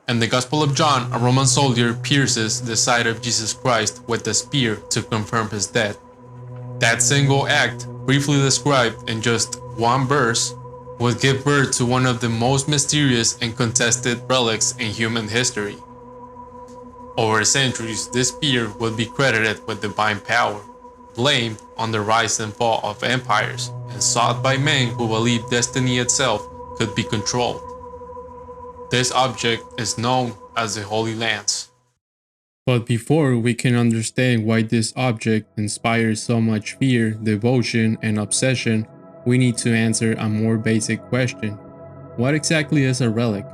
In the Gospel of John, a Roman soldier pierces the side of Jesus Christ with a spear to confirm his death. That single act, briefly described in just one verse, would give birth to one of the most mysterious and contested relics in human history. Over centuries, this spear would be credited with divine power, blamed on the rise and fall of empires, and sought by men who believed destiny itself could be controlled. This object is known as the Holy Lance. But before we can understand why this object inspires so much fear, devotion, and obsession, we need to answer a more basic question. What exactly is a relic?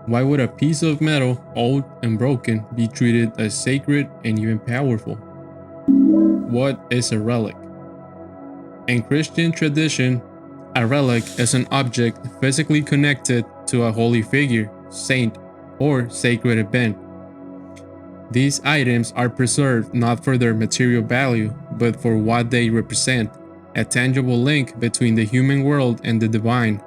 Why would a piece of metal, old and broken, be treated as sacred and even powerful? What is a relic? In Christian tradition, a relic is an object physically connected to a holy figure, saint, or sacred event. These items are preserved not for their material value, but for what they represent, a tangible link between the human world and the divine.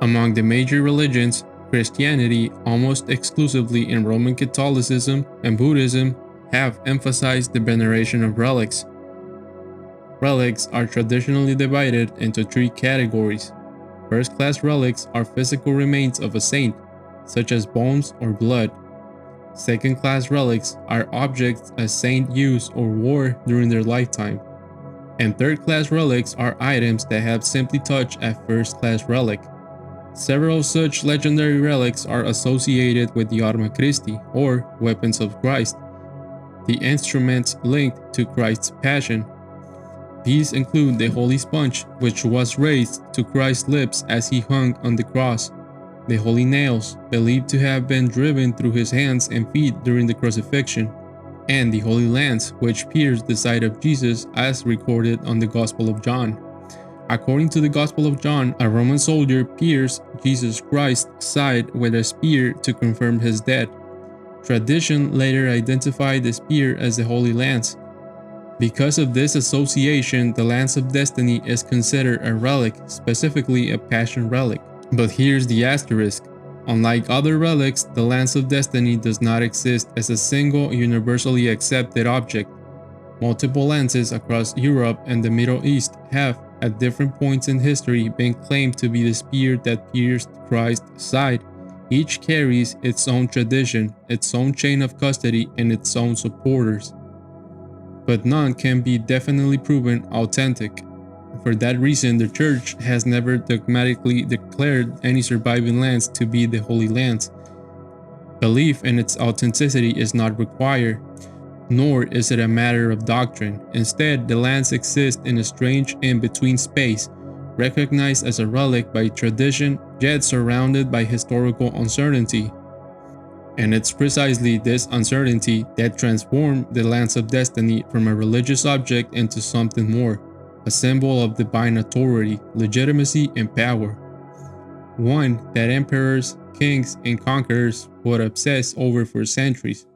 Among the major religions, Christianity, almost exclusively in Roman Catholicism and Buddhism, have emphasized the veneration of relics. Relics are traditionally divided into three categories. First-class relics are physical remains of a saint, such as bones or blood. Second-class relics are objects a saint used or wore during their lifetime. And third-class relics are items that have simply touched a first-class relic. Several such legendary relics are associated with the Arma Christi, or weapons of Christ, the instruments linked to Christ's passion. These include the holy sponge, which was raised to Christ's lips as he hung on the cross, the holy nails, believed to have been driven through his hands and feet during the crucifixion, and the holy lance, which pierced the side of Jesus as recorded on the Gospel of John. According to the Gospel of John, a Roman soldier pierced Jesus Christ's side with a spear to confirm his death. Tradition later identified the spear as the Holy Lance. Because of this association, the Lance of Destiny is considered a relic, specifically a Passion relic. But here's the asterisk. Unlike other relics, the Lance of Destiny does not exist as a single, universally accepted object. Multiple lances across Europe and the Middle East have, at different points in history, been claimed to be the spear that pierced Christ's side. Each carries its own tradition, its own chain of custody, and its own supporters. But none can be definitely proven authentic. For that reason, the Church has never dogmatically declared any surviving lance to be the Holy Lance. Belief in its authenticity is not required, nor is it a matter of doctrine. Instead, the lance exists in a strange in-between space, recognized as a relic by tradition, yet surrounded by historical uncertainty. And it's precisely this uncertainty that transformed the Lance of Destiny from a religious object into something more, a symbol of divine authority, legitimacy, and power. One that emperors, kings, and conquerors would obsess over for centuries.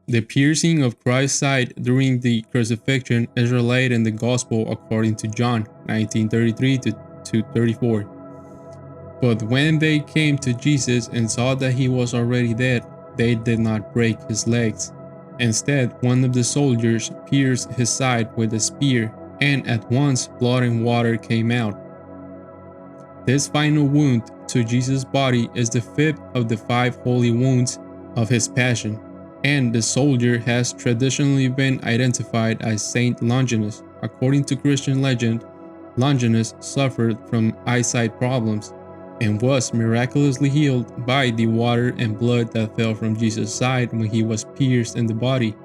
The piercing of Christ's side during the crucifixion is related in the Gospel according to John 19:33-34. But when they came to Jesus and saw that he was already dead, they did not break his legs. Instead, one of the soldiers pierced his side with a spear, and at once blood and water came out. This final wound to Jesus' body is the fifth of the 5 holy wounds of his passion, and the soldier has traditionally been identified as Saint Longinus. According to Christian legend, Longinus suffered from eyesight problems and was miraculously healed by the water and blood that fell from Jesus' side when he was pierced in the body.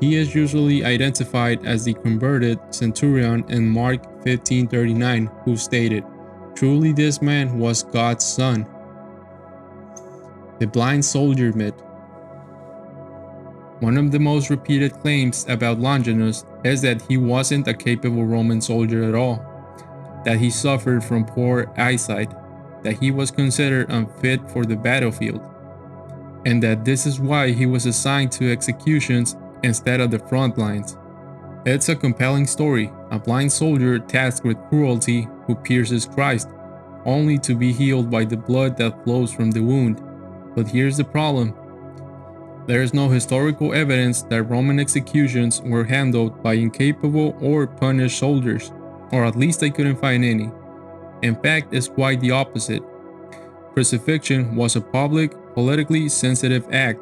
He is usually identified as the converted centurion in Mark 15:39, who stated, "Truly this man was God's son." The blind soldier myth. One of the most repeated claims about Longinus is that he wasn't a capable Roman soldier at all, that he suffered from poor eyesight, that he was considered unfit for the battlefield, and that this is why he was assigned to executions instead of the front lines. It's a compelling story, a blind soldier tasked with cruelty who pierces Christ, only to be healed by the blood that flows from the wound. But here's the problem. There is no historical evidence that Roman executions were handled by incapable or punished soldiers, or at least I couldn't find any. In fact, it's quite the opposite. Crucifixion was a public, politically sensitive act.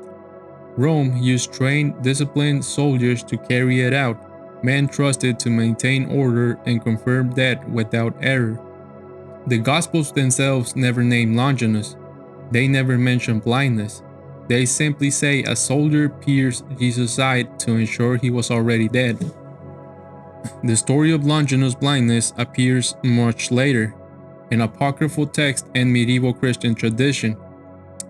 Rome used trained, disciplined soldiers to carry it out, men trusted to maintain order and confirm death without error. The Gospels themselves never name Longinus. They never mention blindness. They simply say a soldier pierced Jesus' side to ensure he was already dead. The story of Longinus' blindness appears much later, in apocryphal text and medieval Christian tradition,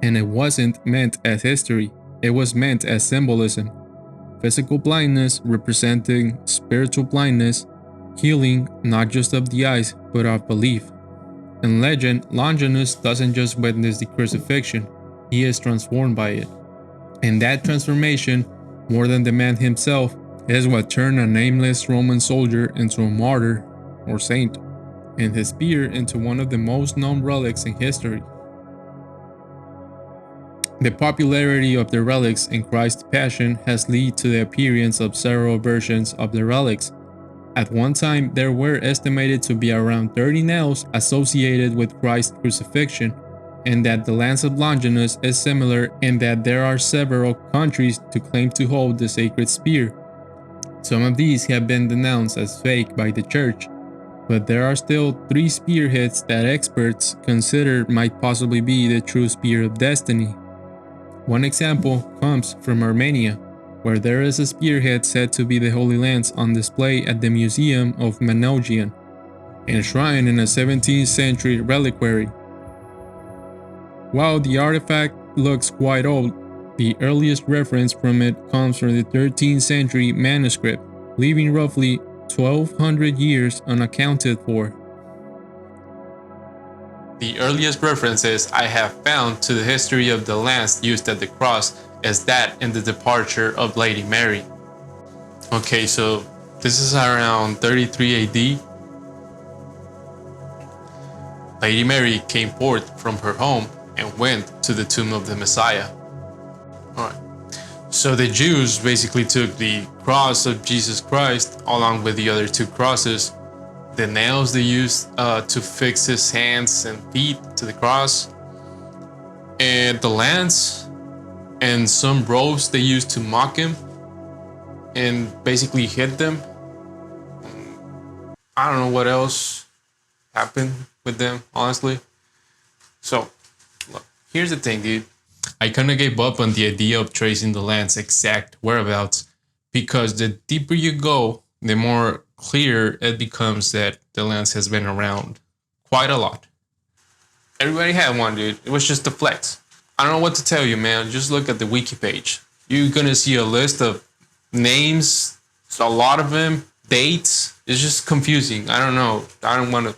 and it wasn't meant as history, it was meant as symbolism. Physical blindness representing spiritual blindness, healing not just of the eyes, but of belief. In legend, Longinus doesn't just witness the crucifixion, he is transformed by it. And that transformation, more than the man himself, is what turned a nameless Roman soldier into a martyr or saint, and his spear into one of the most known relics in history. The popularity of the relics in Christ's Passion has led to the appearance of several versions of the relics. At one time, there were estimated to be around 30 nails associated with Christ's crucifixion, and that the Lance of Longinus is similar in that there are several countries to claim to hold the sacred spear. Some of these have been denounced as fake by the church, but there are still 3 spearheads that experts consider might possibly be the true spear of destiny. One example comes from Armenia, where there is a spearhead said to be the Holy Lance on display at the Museum of Manogian, enshrined in a 17th century reliquary. While the artifact looks quite old, the earliest reference from it comes from the 13th century manuscript, leaving roughly 1200 years unaccounted for. The earliest references I have found to the history of the lance used at the cross is that in the departure of Lady Mary. Okay, so this is around 33 AD. Lady Mary came forth from her home and went to the tomb of the Messiah. Alright, so the Jews basically took the cross of Jesus Christ along with the other 2 crosses, the nails they used to fix his hands and feet to the cross, and the lance, and some ropes they used to mock him and basically hit them. I don't know what else happened with them, honestly. So, look, here's the thing, dude. I kind of gave up on the idea of tracing the land's exact whereabouts because the deeper you go, the more clear it becomes that the lance has been around quite a lot. Everybody had one, dude. It was just a flex. I don't know what to tell you, man. Just look at the wiki page. You're gonna see a list of names, a lot of them, dates. It's just confusing. I don't know. I don't want to,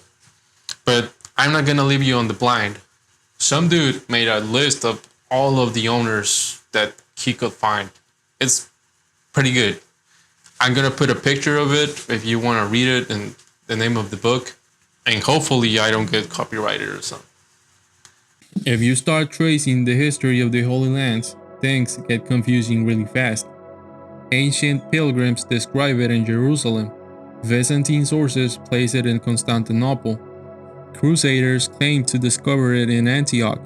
but I'm not gonna leave you on the blind. Some dude made a list of all of the owners that he could find. It's pretty good. I'm gonna put a picture of it if you want to read it and the name of the book, and hopefully I don't get copyrighted or something. If you start tracing the history of the Holy Lance, things get confusing really fast. Ancient pilgrims describe it in Jerusalem. Byzantine sources place it in Constantinople. Crusaders claim to discover it in Antioch.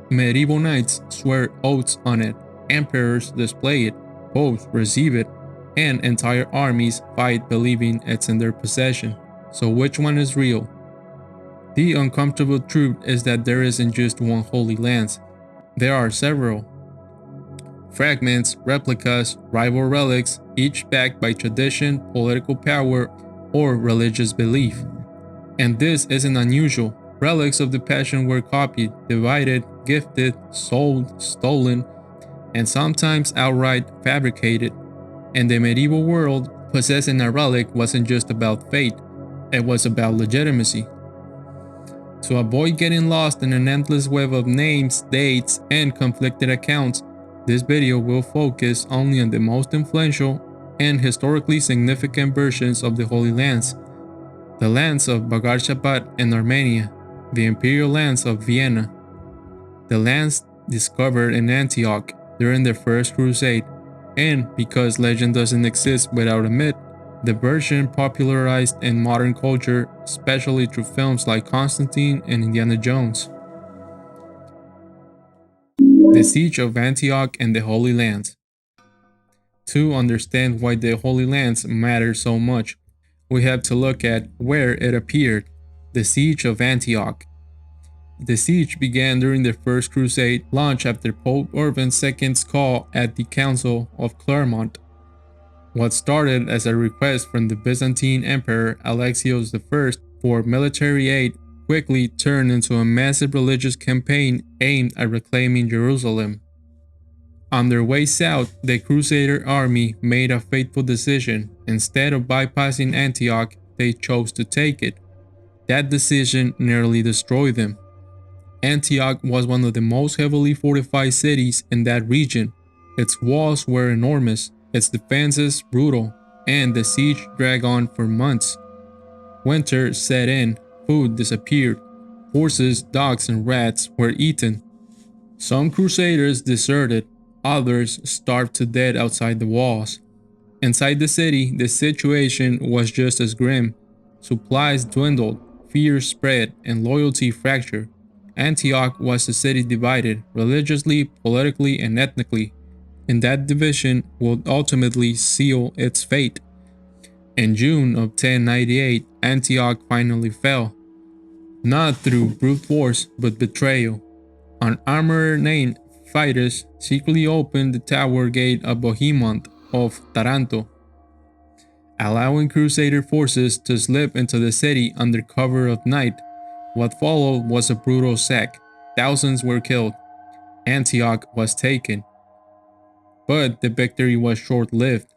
Medieval knights swear oaths on it. Emperors display it, popes receive it, and entire armies fight believing it's in their possession. So which one is real? The uncomfortable truth is that there isn't just one Holy Lance. There are several. Fragments, replicas, rival relics, each backed by tradition, political power, or religious belief. And this isn't unusual. Relics of the Passion were copied, divided, gifted, sold, stolen, and sometimes outright fabricated. In the medieval world, possessing a relic wasn't just about fate, it was about legitimacy. To avoid getting lost in an endless web of names, dates, and conflicted accounts, this video will focus only on the most influential and historically significant versions of the Holy Lance, the Lance of Bagar Shabat in Armenia. the imperial lance of Vienna. The lance discovered in Antioch during the First Crusade, and because legend doesn't exist without a myth, the version popularized in modern culture, especially through films like Constantine and Indiana Jones. The Siege of Antioch and the Holy Lance. To understand why the Holy Lance matters so much, we have to look at where it appeared, the Siege of Antioch. The siege began during the First Crusade, launched after Pope Urban II's call at the Council of Clermont. What started as a request from the Byzantine Emperor Alexios I for military aid quickly turned into a massive religious campaign aimed at reclaiming Jerusalem. On their way south, the Crusader army made a fateful decision. Instead of bypassing Antioch, they chose to take it. That decision nearly destroyed them. Antioch was one of the most heavily fortified cities in that region. Its walls were enormous, its defenses brutal, and the siege dragged on for months. Winter set in, food disappeared, horses, dogs, and rats were eaten. Some crusaders deserted, others starved to death outside the walls. Inside the city, the situation was just as grim. Supplies dwindled, fear spread, and loyalty fractured. Antioch was a city divided religiously, politically, and ethnically, and that division would ultimately seal its fate. In June of 1098, Antioch finally fell, not through brute force but betrayal. An armorer named Phytus secretly opened the tower gate of Bohemond of Taranto, allowing Crusader forces to slip into the city under cover of night. What followed was a brutal sack. Thousands were killed. Antioch was taken. But the victory was short-lived.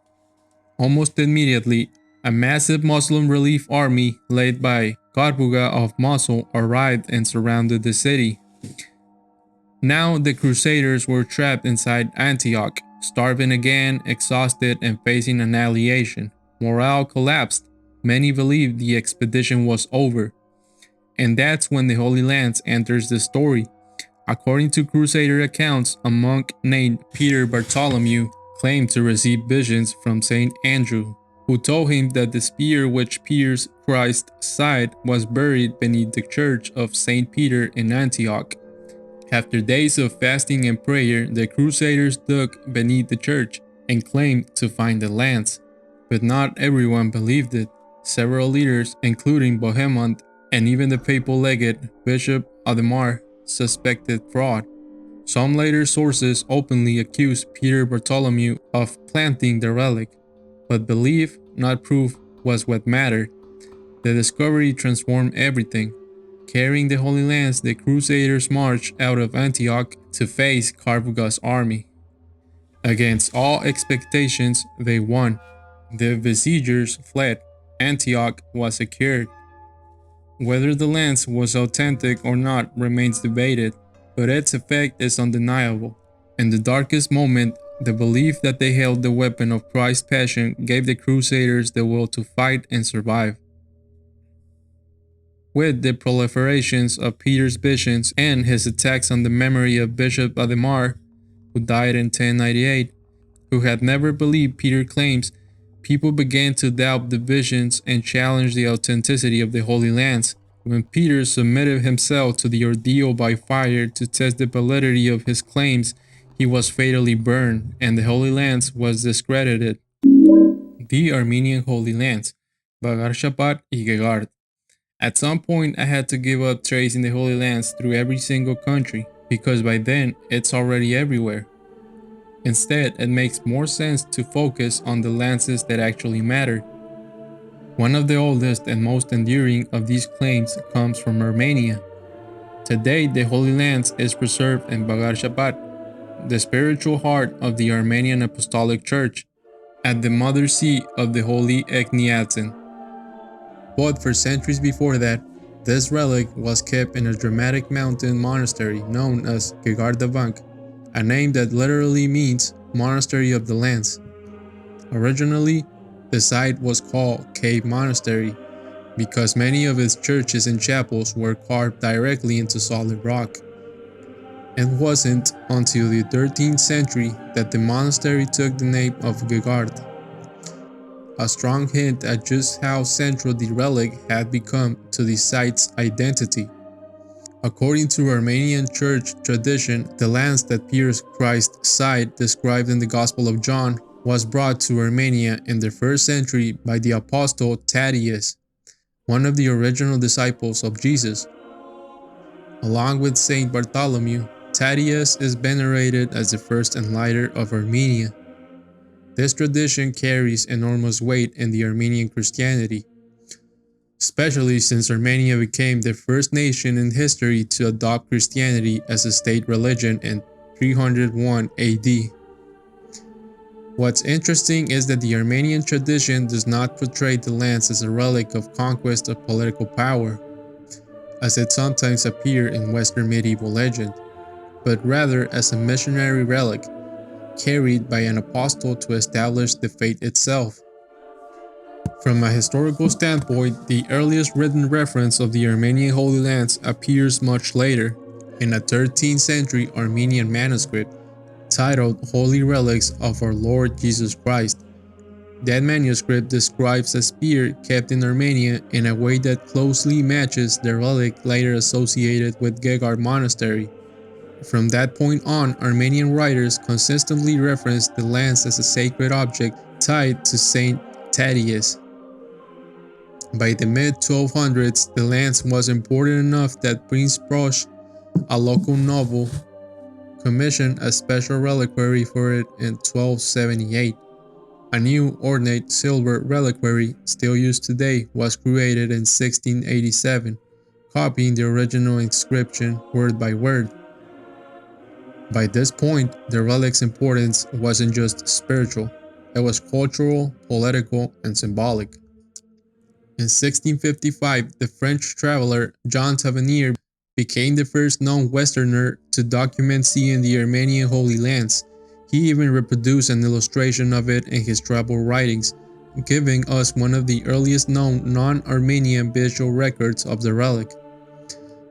Almost immediately, a massive Muslim relief army led by Carbuga of Mosul arrived and surrounded the city. Now the Crusaders were trapped inside Antioch, starving again, exhausted, and facing annihilation. Morale collapsed. Many believed the expedition was over. And that's when the Holy Lance enters the story. According to Crusader accounts, a monk named Peter Bartholomew claimed to receive visions from Saint Andrew, who told him that the spear which pierced Christ's side was buried beneath the church of Saint Peter in Antioch. After days of fasting and prayer, the Crusaders dug beneath the church and claimed to find the lance. But not everyone believed it. Several leaders, including Bohemond and even the papal legate, Bishop Adhemar, suspected fraud. Some later sources openly accused Peter Bartholomew of planting the relic, but belief, not proof, was what mattered. The discovery transformed everything. Carrying the Holy Lance, the Crusaders marched out of Antioch to face Carbuga's army. Against all expectations, they won. The besiegers fled. Antioch was secured. Whether the lance was authentic or not remains debated, but its effect is undeniable. In the darkest moment, the belief that they held the weapon of Christ's passion gave the Crusaders the will to fight and survive. With the proliferations of Peter's visions and his attacks on the memory of Bishop Adhemar, who died in 1098, who had never believed Peter's claims, people began to doubt the visions and challenge the authenticity of the Holy Lance. When Peter submitted himself to the ordeal by fire to test the validity of his claims, he was fatally burned, and the Holy Lance was discredited. The Armenian Holy Lance, Bagar Shapat y Gegard. At some point, I had to give up tracing the Holy Lance through every single country, because by then, it's already everywhere. Instead, it makes more sense to focus on the lances that actually matter. One of the oldest and most enduring of these claims comes from Armenia. Today, the Holy Lance is preserved in Bagar Shapat, the spiritual heart of the Armenian Apostolic Church, at the mother seat of the Holy Ekniatzen. But for centuries before that, this relic was kept in a dramatic mountain monastery known as Gegardavank, a name that literally means Monastery of the Lance. Originally, the site was called Cave Monastery, because many of its churches and chapels were carved directly into solid rock. It wasn't until the 13th century that the monastery took the name of Gegard, a strong hint at just how central the relic had become to the site's identity. According to Armenian church tradition, the lance that pierced Christ's side, described in the Gospel of John, was brought to Armenia in the 1st century by the apostle Thaddeus, one of the original disciples of Jesus. Along with Saint Bartholomew, Thaddeus is venerated as the first enlightener of Armenia. This tradition carries enormous weight in the Armenian Christianity, especially since Armenia became the first nation in history to adopt Christianity as a state religion in 301 AD. What's interesting is that the Armenian tradition does not portray the lance as a relic of conquest of political power, as it sometimes appeared in Western medieval legend, but rather as a missionary relic carried by an apostle to establish the faith itself. From a historical standpoint, the earliest written reference of the Armenian Holy Lance appears much later, in a 13th century Armenian manuscript titled Holy Relics of Our Lord Jesus Christ. That manuscript describes a spear kept in Armenia in a way that closely matches the relic later associated with Gegard Monastery. From that point on, Armenian writers consistently referenced the lance as a sacred object tied to Saint Thaddeus. By the mid-1200s, the lance was important enough that Prince Prosh, a local noble, commissioned a special reliquary for it in 1278. A new ornate silver reliquary, still used today, was created in 1687, copying the original inscription word by word. By this point, the relic's importance wasn't just spiritual, it was cultural, political, and symbolic. In 1655, the French traveler Jean Tavernier became the first known Westerner to document seeing the Armenian Holy Lance. He even reproduced an illustration of it in his travel writings, giving us one of the earliest known non-Armenian visual records of the relic.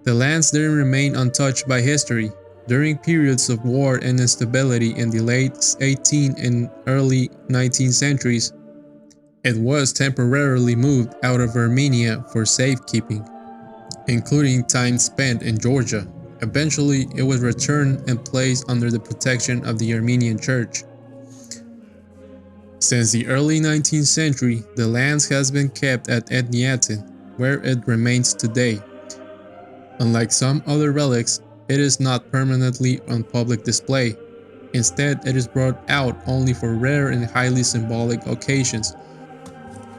The lance didn't remain untouched by history. During periods of war and instability in the late 18th and early 19th centuries, it was temporarily moved out of Armenia for safekeeping, including time spent in Georgia. Eventually, it was returned and placed under the protection of the Armenian Church. Since the early 19th century, the lance has been kept at Etniatin, where it remains today. Unlike some other relics, it is not permanently on public display. Instead, it is brought out only for rare and highly symbolic occasions,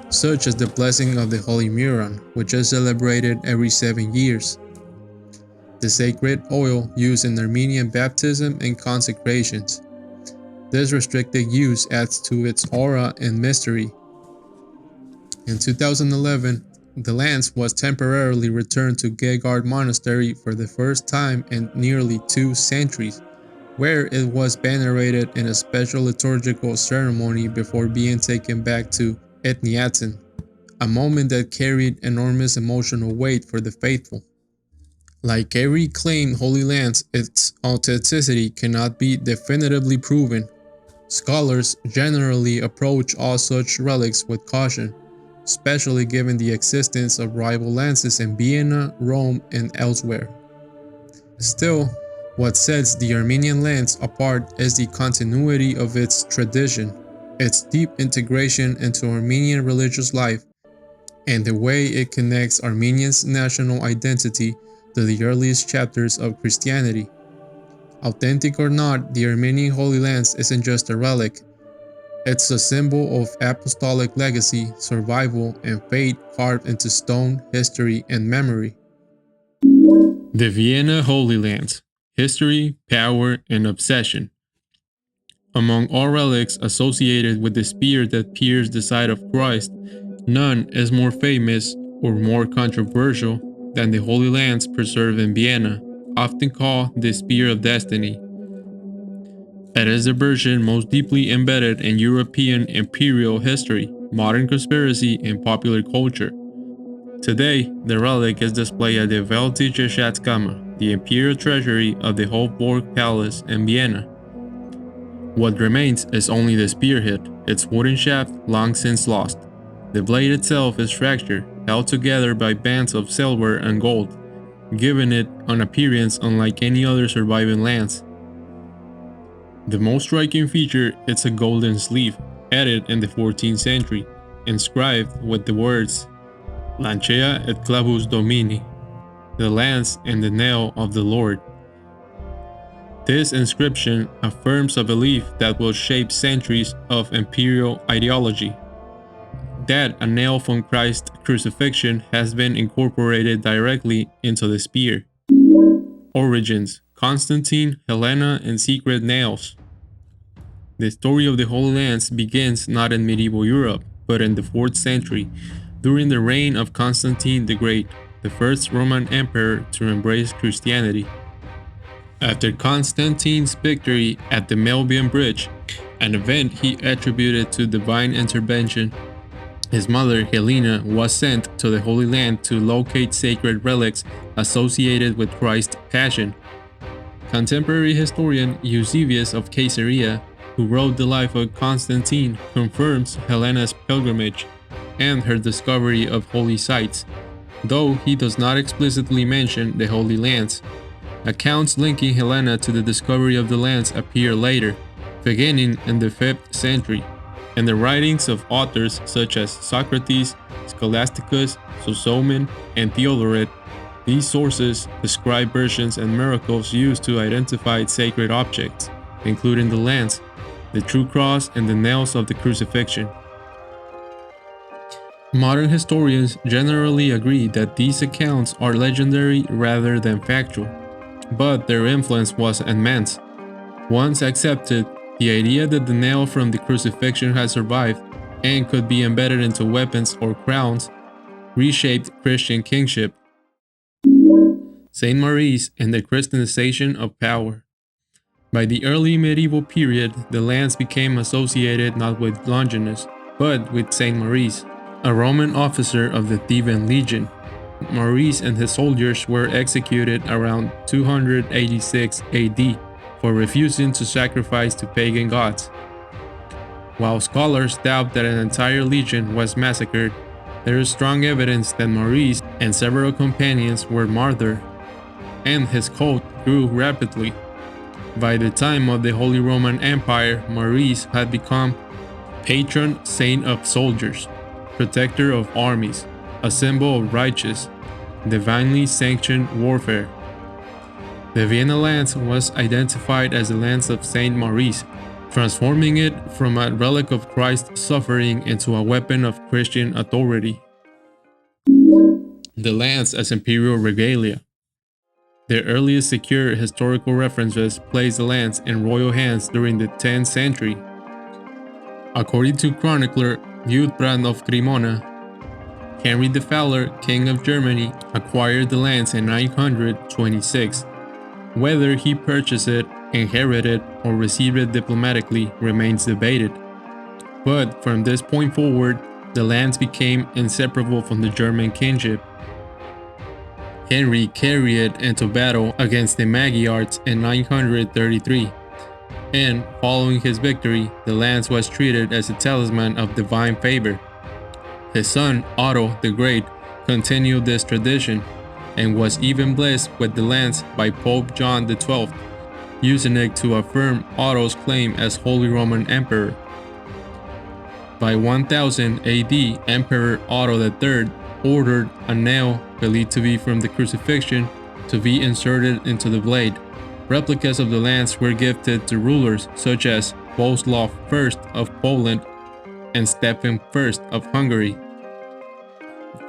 such as the blessing of the Holy Muron, which is celebrated every 7 years. The sacred oil used in Armenian baptism and consecrations. This restricted use adds to its aura and mystery. In 2011, the lance was temporarily returned to Gegard Monastery for the first time in nearly 2 centuries, where it was venerated in a special liturgical ceremony before being taken back to Etniatin, a moment that carried enormous emotional weight for the faithful. Like every claimed Holy Lance, its authenticity cannot be definitively proven. Scholars generally approach all such relics with caution, especially given the existence of rival lances in Vienna, Rome, and elsewhere. Still, what sets the Armenian lance apart is the continuity of its tradition, its deep integration into Armenian religious life, and the way it connects Armenia's national identity to the earliest chapters of Christianity. Authentic or not, the Armenian Holy Lance isn't just a relic. It's a symbol of apostolic legacy, survival, and faith carved into stone, history, and memory. The Vienna Holy Lance: History, Power, and Obsession. Among all relics associated with the spear that pierced the side of Christ, none is more famous or more controversial than the Holy Lance preserved in Vienna, often called the Spear of Destiny. It is the version most deeply embedded in European imperial history, modern conspiracy, and popular culture. Today, the relic is displayed at the Weltliche Schatzkammer, the imperial treasury of the Hofburg Palace in Vienna. What remains is only the spearhead, its wooden shaft long since lost. The blade itself is fractured, held together by bands of silver and gold, giving it an appearance unlike any other surviving lance. The most striking feature is a golden sleeve, added in the 14th century, inscribed with the words Lancea et clavus Domini, the lance and the nail of the Lord. This inscription affirms a belief that will shape centuries of imperial ideology, that a nail from Christ's crucifixion has been incorporated directly into the spear. Origins: Constantine, Helena, and secret nails. The story of the Holy Lance begins not in medieval Europe, but in the 4th century, during the reign of Constantine the Great, the first Roman emperor to embrace Christianity. After Constantine's victory at the Milvian Bridge, an event he attributed to divine intervention, his mother, Helena, was sent to the Holy Land to locate sacred relics associated with Christ's Passion. Contemporary historian Eusebius of Caesarea, who wrote the life of Constantine, confirms Helena's pilgrimage and her discovery of holy sites, though he does not explicitly mention the Holy Lance. Accounts linking Helena to the discovery of the lance appear later, beginning in the 5th century, in the writings of authors such as Socrates, Scholasticus, Sozomen, and Theodoret. These sources describe versions and miracles used to identify sacred objects, including the lance, the true cross, and the nails of the crucifixion. Modern historians generally agree that these accounts are legendary rather than factual, but their influence was immense. Once accepted, the idea that the nail from the crucifixion had survived and could be embedded into weapons or crowns reshaped Christian kingship. Saint Maurice and the Christianization of power. By the early medieval period, the lance became associated not with Longinus, but with Saint Maurice, a Roman officer of the Theban legion. Maurice and his soldiers were executed around 286 AD for refusing to sacrifice to pagan gods. While scholars doubt that an entire legion was massacred, there is strong evidence that Maurice and several companions were martyred, and his cult grew rapidly. By the time of the Holy Roman Empire, Maurice had become patron saint of soldiers, protector of armies, a symbol of righteous, divinely sanctioned warfare. The Vienna lance was identified as the lance of Saint Maurice, transforming it from a relic of Christ's suffering into a weapon of Christian authority. The lance as imperial regalia. The earliest secure historical references place the lance in royal hands during the 10th century. According to chronicler Liutprand of Cremona, Henry the Fowler, king of Germany, acquired the lance in 926. Whether he purchased it, inherited, or received it diplomatically remains debated. But from this point forward, the lance became inseparable from the German kingship. Henry carried it into battle against the Magyars in 933, and following his victory, the lance was treated as a talisman of divine favor. His son, Otto the Great, continued this tradition, and was even blessed with the lance by Pope John XII, using it to affirm Otto's claim as Holy Roman Emperor. By 1000 AD, Emperor Otto III ordered a nail believed to be from the crucifixion to be inserted into the blade. Replicas of the lance were gifted to rulers such as Boleslav I of Poland and Stephen I of Hungary.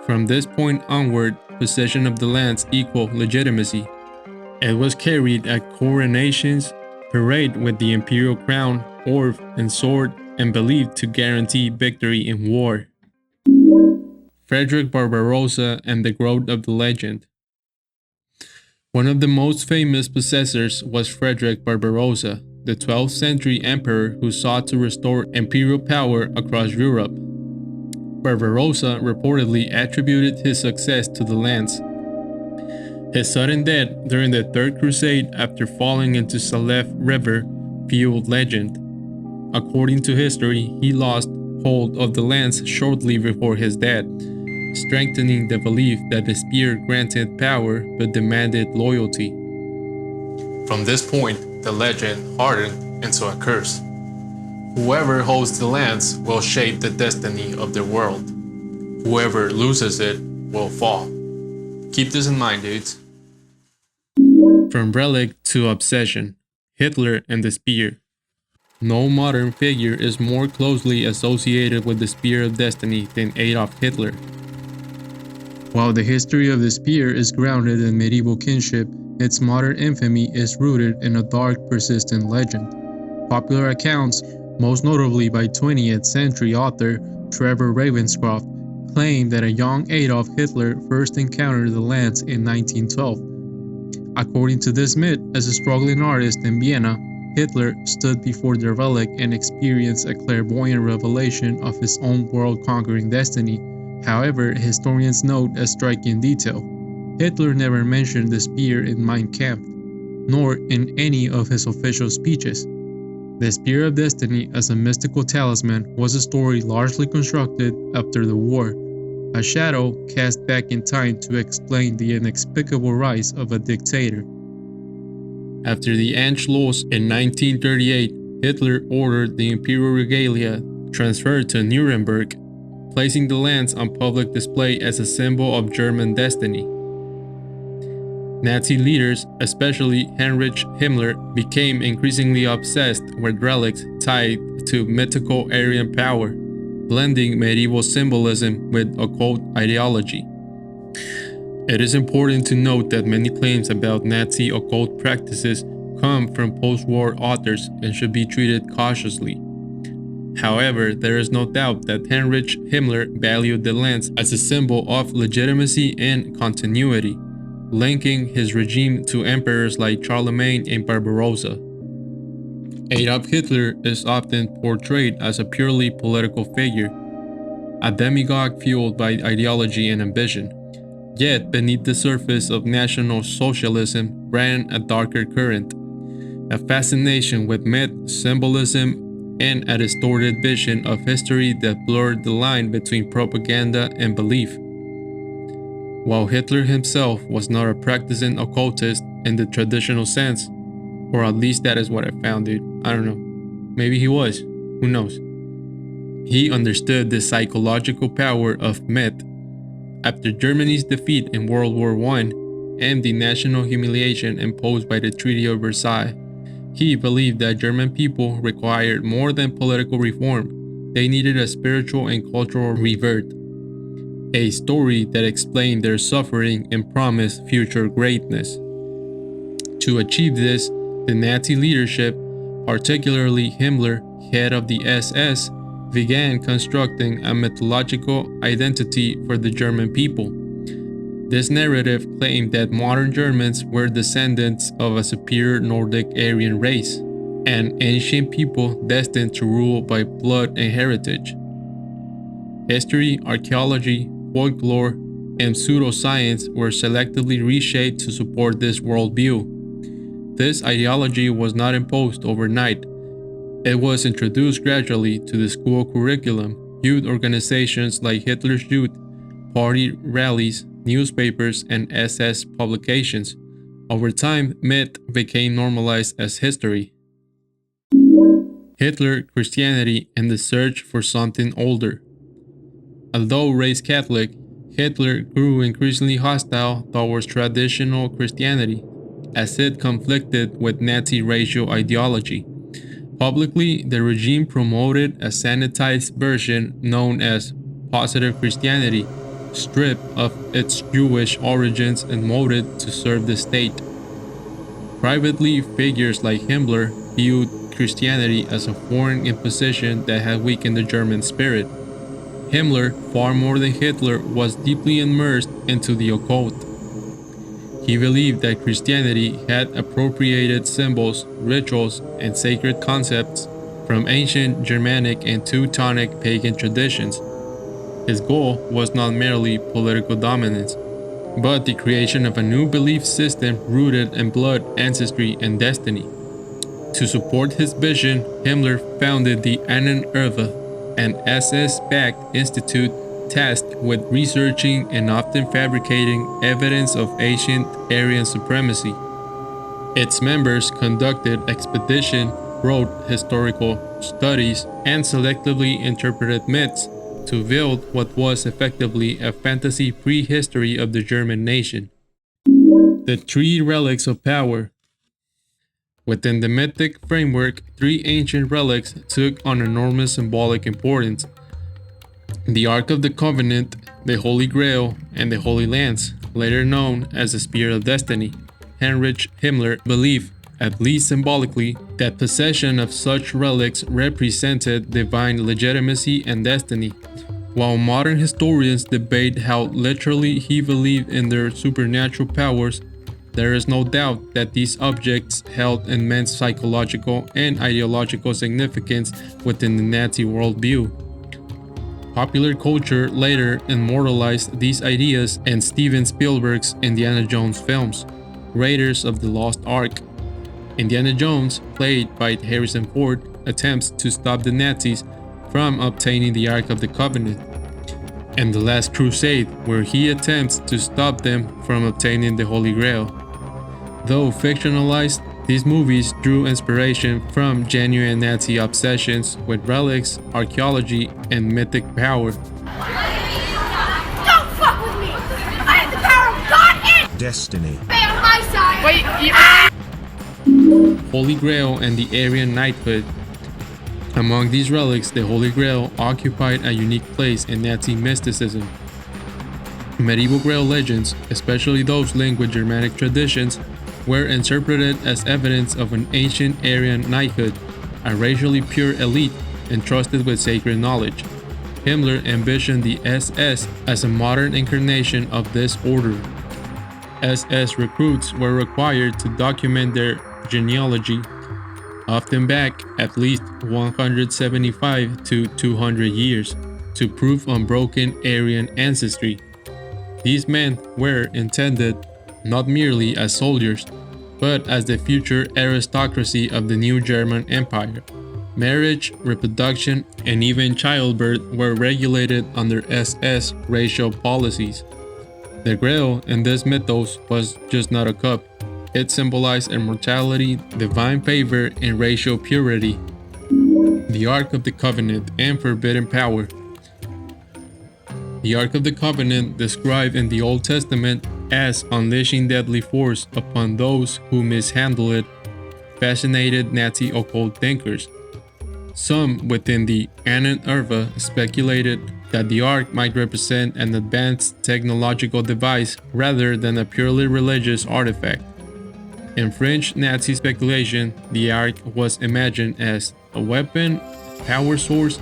From this point onward, possession of the lance equaled legitimacy. It was carried at coronations, parade with the imperial crown, orb, and sword, and believed to guarantee victory in war. Fredrick Barbarossa and the growth of the legend. One of the most famous possessors was Fredrick Barbarossa, the 12th century emperor who sought to restore imperial power across Europe. Barbarossa reportedly attributed his success to the lance. His sudden death during the Third Crusade after falling into Salef River fueled legend. According to history, he lost hold of the lance shortly before his death, strengthening the belief that the spear granted power but demanded loyalty. From this point, the legend hardened into a curse. Whoever holds the lance will shape the destiny of their world. Whoever loses it will fall. Keep this in mind, dudes. From relic to obsession, Hitler and the spear. No modern figure is more closely associated with the Spear of Destiny than Adolf Hitler. While the history of the spear is grounded in medieval kinship, its modern infamy is rooted in a dark, persistent legend. Popular accounts, most notably by 20th century author Trevor Ravenscroft, claim that a young Adolf Hitler first encountered the lance in 1912. According to this myth, as a struggling artist in Vienna, Hitler stood before the relic and experienced a clairvoyant revelation of his own world-conquering destiny. However, historians note a striking detail. Hitler never mentioned the spear in Mein Kampf, nor in any of his official speeches. The Spear of Destiny as a mystical talisman was a story largely constructed after the war, a shadow cast back in time to explain the inexplicable rise of a dictator. After the Anschluss in 1938, Hitler ordered the imperial regalia transferred to Nuremberg, placing the lance on public display as a symbol of German destiny. Nazi leaders, especially Heinrich Himmler, became increasingly obsessed with relics tied to mythical Aryan power, blending medieval symbolism with occult ideology. It is important to note that many claims about Nazi occult practices come from post-war authors and should be treated cautiously. However, there is no doubt that Heinrich Himmler valued the lance as a symbol of legitimacy and continuity, linking his regime to emperors like Charlemagne and Barbarossa. Adolf Hitler is often portrayed as a purely political figure, a demigod fueled by ideology and ambition. Yet, beneath the surface of National Socialism ran a darker current, a fascination with myth, symbolism, and a distorted vision of history that blurred the line between propaganda and belief. While Hitler himself was not a practicing occultist in the traditional sense, or at least that is what I found, dude. I don't know. Maybe he was. Who knows? He understood the psychological power of myth. After Germany's defeat in World War I and the national humiliation imposed by the Treaty of Versailles, he believed that German people required more than political reform. They needed a spiritual and cultural rebirth, a story that explained their suffering and promised future greatness. To achieve this, the Nazi leadership, particularly Himmler, head of the SS, began constructing a mythological identity for the German people. This narrative claimed that modern Germans were descendants of a superior Nordic Aryan race, an ancient people destined to rule by blood and heritage. History, archaeology, folklore, and pseudoscience were selectively reshaped to support this worldview. This ideology was not imposed overnight. It was introduced gradually to the school curriculum, youth organizations like Hitler's Youth, party rallies, newspapers, and SS publications. Over time, myth became normalized as history. Hitler, Christianity, and the search for something older. Although raised Catholic, Hitler grew increasingly hostile towards traditional Christianity, as it conflicted with Nazi racial ideology. Publicly, the regime promoted a sanitized version known as positive Christianity, stripped of its Jewish origins and molded to serve the state. Privately, figures like Himmler viewed Christianity as a foreign imposition that had weakened the German spirit. Himmler, far more than Hitler, was deeply immersed into the occult. He believed that Christianity had appropriated symbols, rituals, and sacred concepts from ancient Germanic and Teutonic pagan traditions. His goal was not merely political dominance, but the creation of a new belief system rooted in blood, ancestry, and destiny. To support his vision, Himmler founded the Ahnenerbe, an SS-backed institute tasked with researching and often fabricating evidence of ancient Aryan supremacy. Its members conducted expeditions, wrote historical studies, and selectively interpreted myths to build what was effectively a fantasy prehistory of the German nation. The three relics of power. Within the mythic framework, three ancient relics took on enormous symbolic importance: the Ark of the Covenant, the Holy Grail, and the Holy Lance, later known as the Spear of Destiny. Heinrich Himmler believed, at least symbolically, that possession of such relics represented divine legitimacy and destiny. While modern historians debate how literally he believed in their supernatural powers, there is no doubt that these objects held immense psychological and ideological significance within the Nazi worldview. Popular culture later immortalized these ideas in Steven Spielberg's Indiana Jones films, Raiders of the Lost Ark. Indiana Jones, played by Harrison Ford, attempts to stop the Nazis from obtaining the Ark of the Covenant, and The Last Crusade, where he attempts to stop them from obtaining the Holy Grail. Though fictionalized, these movies drew inspiration from genuine Nazi obsessions with relics, archaeology, and mythic power. Don't fuck with me! I have the power of God and Destiny. stay on my side! Wait, Holy Grail and the Aryan Knighthood. Among these relics, the Holy Grail occupied a unique place in Nazi mysticism. Medieval Grail legends, especially those linked with Germanic traditions, were interpreted as evidence of an ancient Aryan knighthood, a racially pure elite entrusted with sacred knowledge. Himmler envisioned the SS as a modern incarnation of this order. SS recruits were required to document their genealogy, often back at least 175 to 200 years, to prove unbroken Aryan ancestry. These men were intended not merely as soldiers, but as the future aristocracy of the new German Empire. Marriage, reproduction, and even childbirth were regulated under SS racial policies. The Grail in this mythos was just not a cup. It symbolized immortality, divine favor, and racial purity. The Ark of the Covenant and forbidden power. The Ark of the Covenant, described in the Old Testament as unleashing deadly force upon those who mishandle it, fascinated Nazi occult thinkers. Some within the Ahnenerbe speculated that the Ark might represent an advanced technological device rather than a purely religious artifact. In French Nazi speculation, the Ark was imagined as a weapon, power source,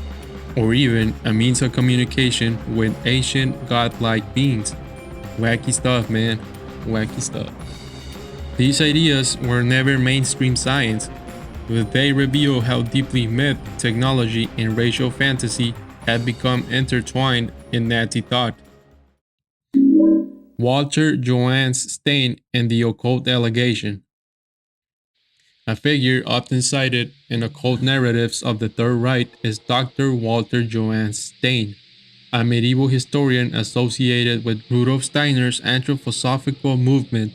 or even a means of communication with ancient godlike beings. Wacky stuff, man. Wacky stuff. These ideas were never mainstream science, but they reveal how deeply myth, technology, and racial fantasy had become intertwined in Nazi thought. Walter Joanne Stein and the occult allegation. A figure often cited in occult narratives of the Third Reich is Dr. Walter Joanne Stein, a medieval historian associated with Rudolf Steiner's anthroposophical movement.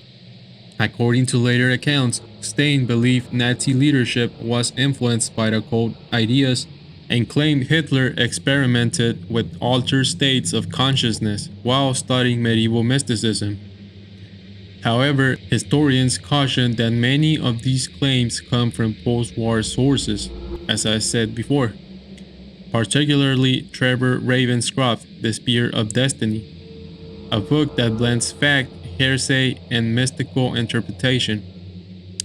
According to later accounts, Stein believed Nazi leadership was influenced by the occult ideas and claimed Hitler experimented with altered states of consciousness while studying medieval mysticism. However, historians caution that many of these claims come from post-war sources, as I said before, particularly Trevor Ravenscroft's The Spear of Destiny, a book that blends fact, hearsay, and mystical interpretation.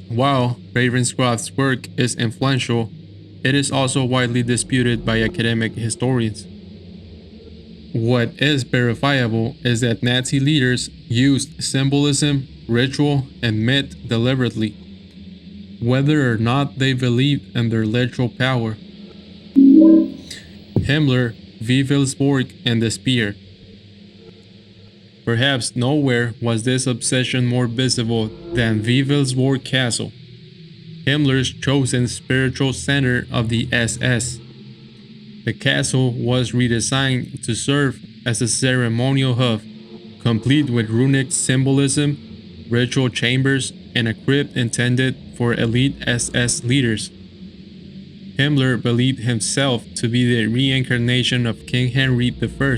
While Ravenscroft's work is influential, it is also widely disputed by academic historians. What is verifiable is that Nazi leaders used symbolism, ritual, and myth deliberately, whether or not they believed in their literal power. Himmler Wewelsburg, and the Spear. Perhaps nowhere was this obsession more visible than Wewelsburg Castle, Himmler's chosen spiritual center of the SS. The castle was redesigned to serve as a ceremonial hub, complete with runic symbolism, ritual chambers, and a crypt intended for elite SS leaders. Himmler believed himself to be the reincarnation of King Henry I,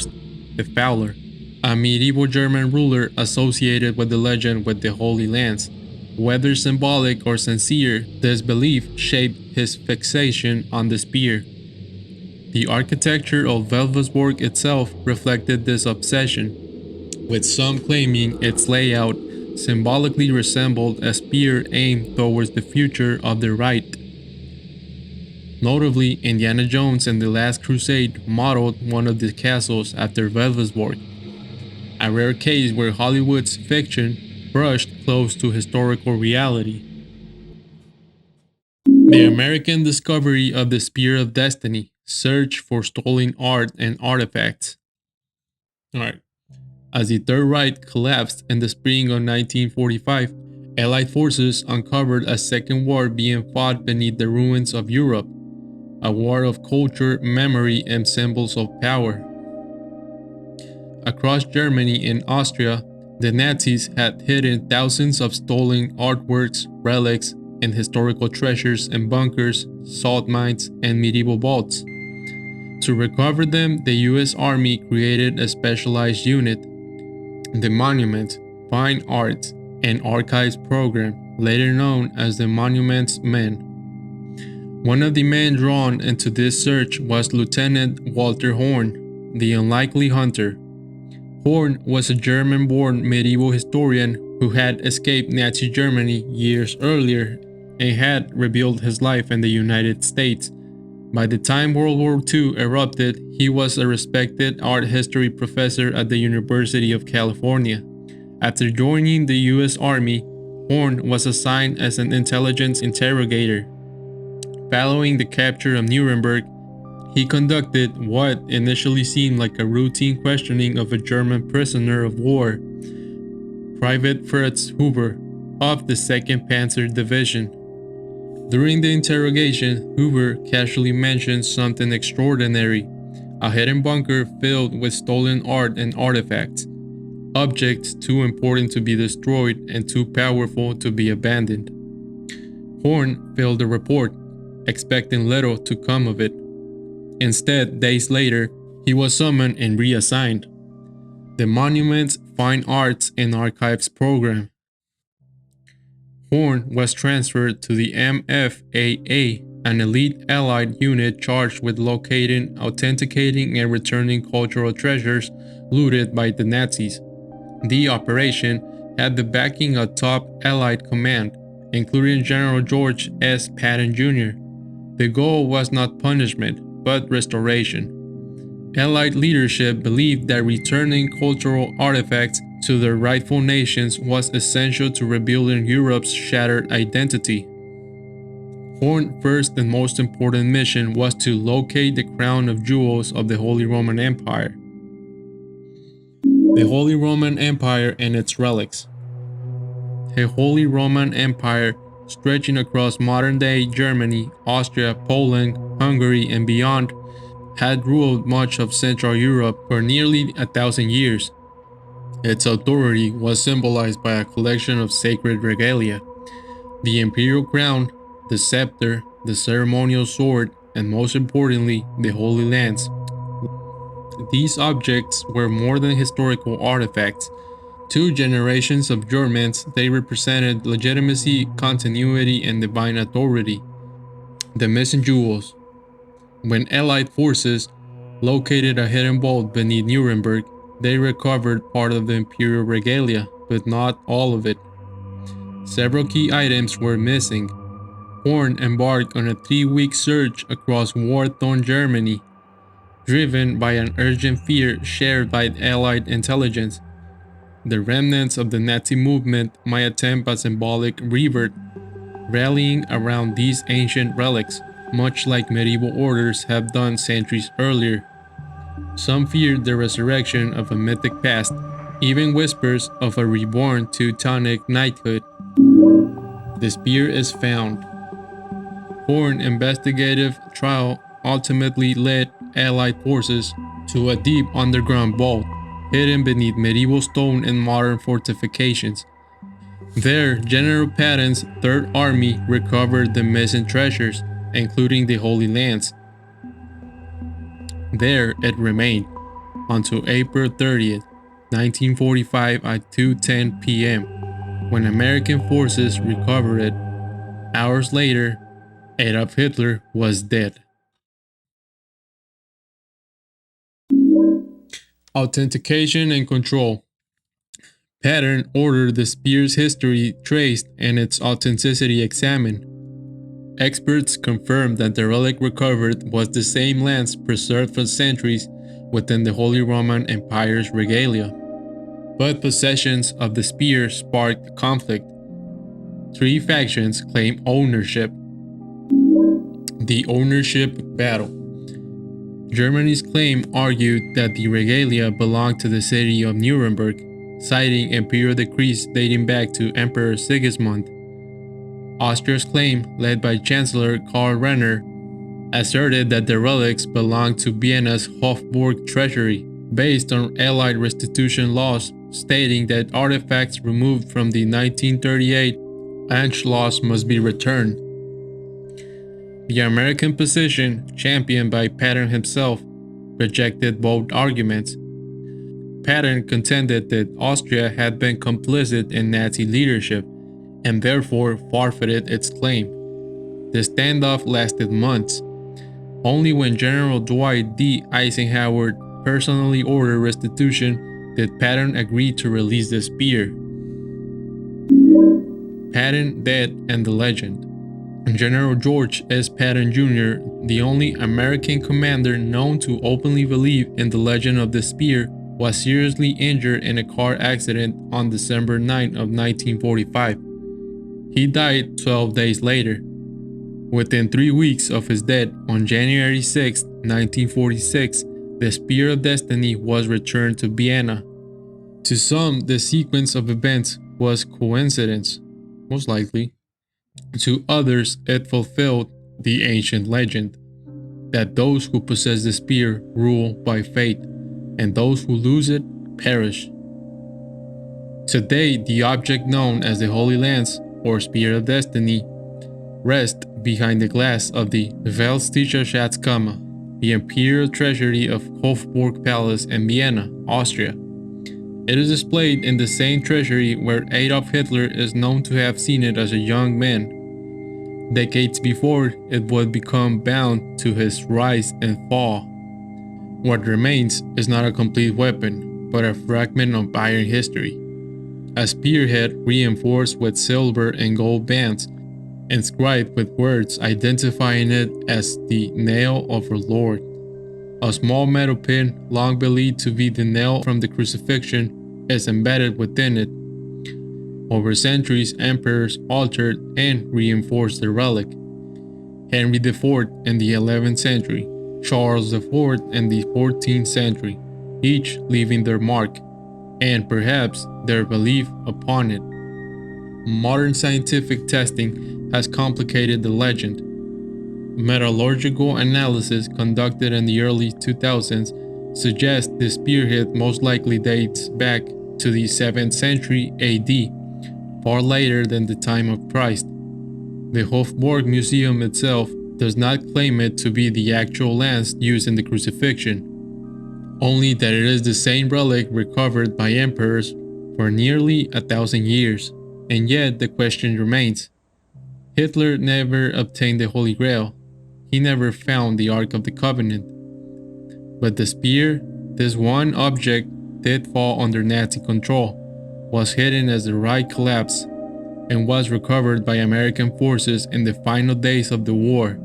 the Fowler, a medieval German ruler associated with the legend with the Holy Lance. Whether symbolic or sincere, this belief shaped his fixation on the spear. The architecture of Wewelsburg itself reflected this obsession, with some claiming its layout symbolically resembled a spear aimed towards the future of the Reich. Notably, Indiana Jones and the Last Crusade modeled one of the castles after Wewelsburg, a rare case where Hollywood's fiction brushed close to historical reality. The American discovery of the Spear of Destiny, search for stolen art and artifacts. Alright. As the Third Reich collapsed in the spring of 1945, Allied forces uncovered a second war being fought beneath the ruins of Europe, a war of culture, memory, and symbols of power. Across Germany and Austria, the Nazis had hidden thousands of stolen artworks, relics, and historical treasures in bunkers, salt mines, and medieval vaults. To recover them, the US Army created a specialized unit, the Monument, Fine Arts, and Archives Program, later known as the Monuments Men. One of the men drawn into this search was Lieutenant Walter Horn, the unlikely hunter. Horn was a German-born medieval historian who had escaped Nazi Germany years earlier and had rebuilt his life in the United States. By the time World War II erupted, he was a respected art history professor at the University of California. After joining the US Army, Horn was assigned as an intelligence interrogator. Following the capture of Nuremberg, he conducted what initially seemed like a routine questioning of a German prisoner of war, Private Fritz Huber, of the 2nd Panzer Division. During the interrogation, Huber casually mentioned something extraordinary, a hidden bunker filled with stolen art and artifacts, objects too important to be destroyed and too powerful to be abandoned. Horn filled the report, expecting little to come of it. Instead, days later, he was summoned and reassigned. The Monuments, Fine Arts, and Archives Program. Horn was transferred to the MFAA, an elite Allied unit charged with locating, authenticating, and returning cultural treasures looted by the Nazis. The operation had the backing of top Allied command, including General George S. Patton Jr. The goal was not punishment, but restoration. Allied leadership believed that returning cultural artifacts to their rightful nations was essential to rebuilding Europe's shattered identity. Horn's first and most important mission was to locate the crown of jewels of the Holy Roman Empire. The Holy Roman Empire and its relics. The Holy Roman Empire, stretching across modern-day Germany, Austria, Poland, Hungary, and beyond, had ruled much of Central Europe for nearly 1,000 years. Its authority was symbolized by a collection of sacred regalia: the imperial crown, the scepter, the ceremonial sword, and most importantly, the Holy Lance. These objects were more than historical artifacts. 2 generations of Germans, they represented legitimacy, continuity, and divine authority. The missing jewels. When Allied forces located a hidden vault beneath Nuremberg, they recovered part of the imperial regalia, but not all of it. Several key items were missing. Horn embarked on a 3-week search across war-torn Germany, driven by an urgent fear shared by Allied intelligence. The remnants of the Nazi movement might attempt a symbolic rebirth, rallying around these ancient relics, much like medieval orders have done centuries earlier. Some feared the resurrection of a mythic past, even whispers of a reborn Teutonic knighthood. The spear is found. For an investigative trial ultimately led Allied forces to a deep underground vault, hidden beneath medieval stone and modern fortifications. There, General Patton's Third Army recovered the missing treasures, including the Holy Lance. There it remained until April 30th, 1945 at 2:10 p.m., when American forces recovered it. Hours later, Adolf Hitler was dead. Authentication and control. Patton ordered the spear's history traced and its authenticity examined. Experts confirmed that the relic recovered was the same lance preserved for centuries within the Holy Roman Empire's regalia. But possessions of the spear sparked conflict. Three factions claimed ownership. The ownership battle. Germany's claim argued that the regalia belonged to the city of Nuremberg, citing imperial decrees dating back to Emperor Sigismund. Austria's claim, led by Chancellor Karl Renner, asserted that the relics belonged to Vienna's Hofburg treasury, based on Allied restitution laws stating that artifacts removed from the 1938 Anschluss must be returned. The American position, championed by Patton himself, rejected both arguments. Patton contended that Austria had been complicit in Nazi leadership and therefore forfeited its claim. The standoff lasted months. Only when General Dwight D. Eisenhower personally ordered restitution did Patton agree to release the spear. Patton dead and the legend. General George S. Patton Jr., the only American commander known to openly believe in the legend of the spear, was seriously injured in a car accident on December 9 of 1945. He died 12 days later. Within 3 weeks of his death, on January 6, 1946, the Spear of Destiny was returned to Vienna. To some, the sequence of events was coincidence, most likely. To others, it fulfilled the ancient legend that those who possess the spear rule by fate, and those who lose it perish. Today, the object known as the Holy Lance, or Spear of Destiny, rests behind the glass of the Weltliche Schatzkammer, the imperial treasury of Hofburg Palace in Vienna, Austria. It is displayed in the same treasury where Adolf Hitler is known to have seen it as a young man, decades before it would become bound to his rise and fall. What remains is not a complete weapon, but a fragment of iron history. A spearhead reinforced with silver and gold bands, inscribed with words identifying it as the nail of our Lord. A small metal pin, long believed to be the nail from the crucifixion, is embedded within it. Over centuries, emperors altered and reinforced the relic. Henry IV in the 11th century, Charles IV in the 14th century, each leaving their mark, and perhaps their belief upon it. Modern scientific testing has complicated the legend. Metallurgical analysis conducted in the early 2000s suggests the spearhead most likely dates back to the 7th century AD, far later than the time of Christ. The Hofburg Museum itself does not claim it to be the actual lance used in the crucifixion, only that it is the same relic recovered by emperors for nearly 1,000 years. And yet the question remains. Hitler never obtained the Holy Grail. He never found the Ark of the Covenant. But the spear, this one object, did fall under Nazi control, was hidden as the Reich collapsed, and was recovered by American forces in the final days of the war.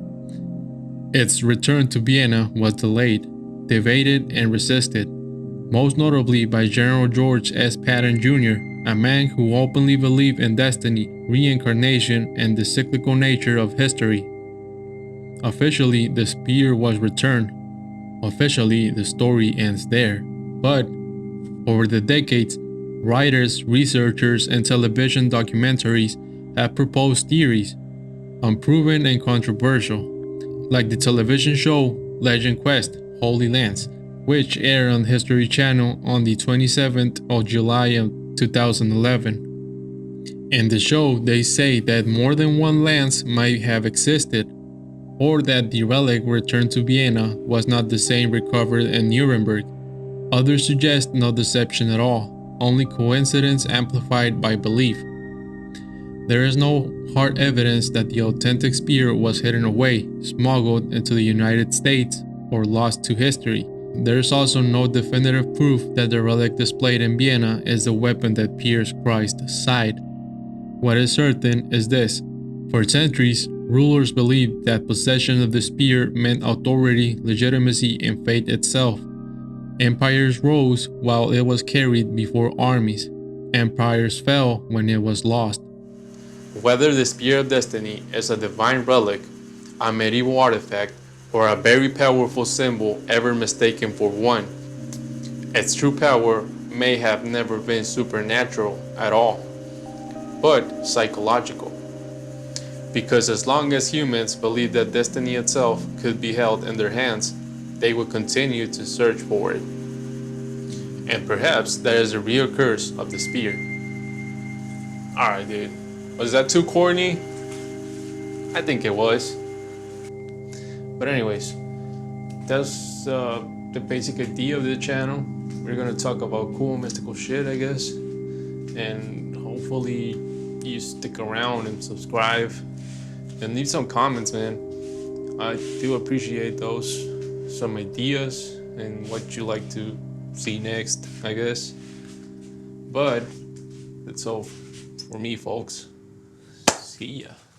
Its return to Vienna was delayed, debated, and resisted, most notably by General George S. Patton Jr., a man who openly believed in destiny, reincarnation, and the cyclical nature of history. Officially, the spear was returned, Officially, the story ends there, but over the decades, writers, researchers, and television documentaries have proposed theories, unproven and controversial, like the television show Legend Quest Holy Lance, which aired on History Channel on the 27th of July of 2011. In the show, they say that more than one lance might have existed, or that the relic returned to Vienna was not the same recovered in Nuremberg. Others suggest no deception at all, only coincidence amplified by belief. There is no hard evidence that the authentic spear was hidden away, smuggled into the United States, or lost to history. There is also no definitive proof that the relic displayed in Vienna is the weapon that pierced Christ's side. What is certain is this: for centuries, rulers believed that possession of the spear meant authority, legitimacy, and faith itself. Empires rose while it was carried before armies. Empires fell when it was lost. Whether the Spear of Destiny is a divine relic, a medieval artifact, or a very powerful symbol ever mistaken for one, its true power may have never been supernatural at all, but psychological. Because as long as humans believed that destiny itself could be held in their hands, they would continue to search for it. And perhaps that is the real curse of the spear. Alright, dude. Was that too corny? I think it was. But anyways, that's the basic idea of the channel. We're gonna talk about cool mystical shit, I guess. And hopefully you stick around and subscribe. And leave some comments, man. I do appreciate those. Some ideas and what you like to see next, I guess. But that's all for me, folks. See ya.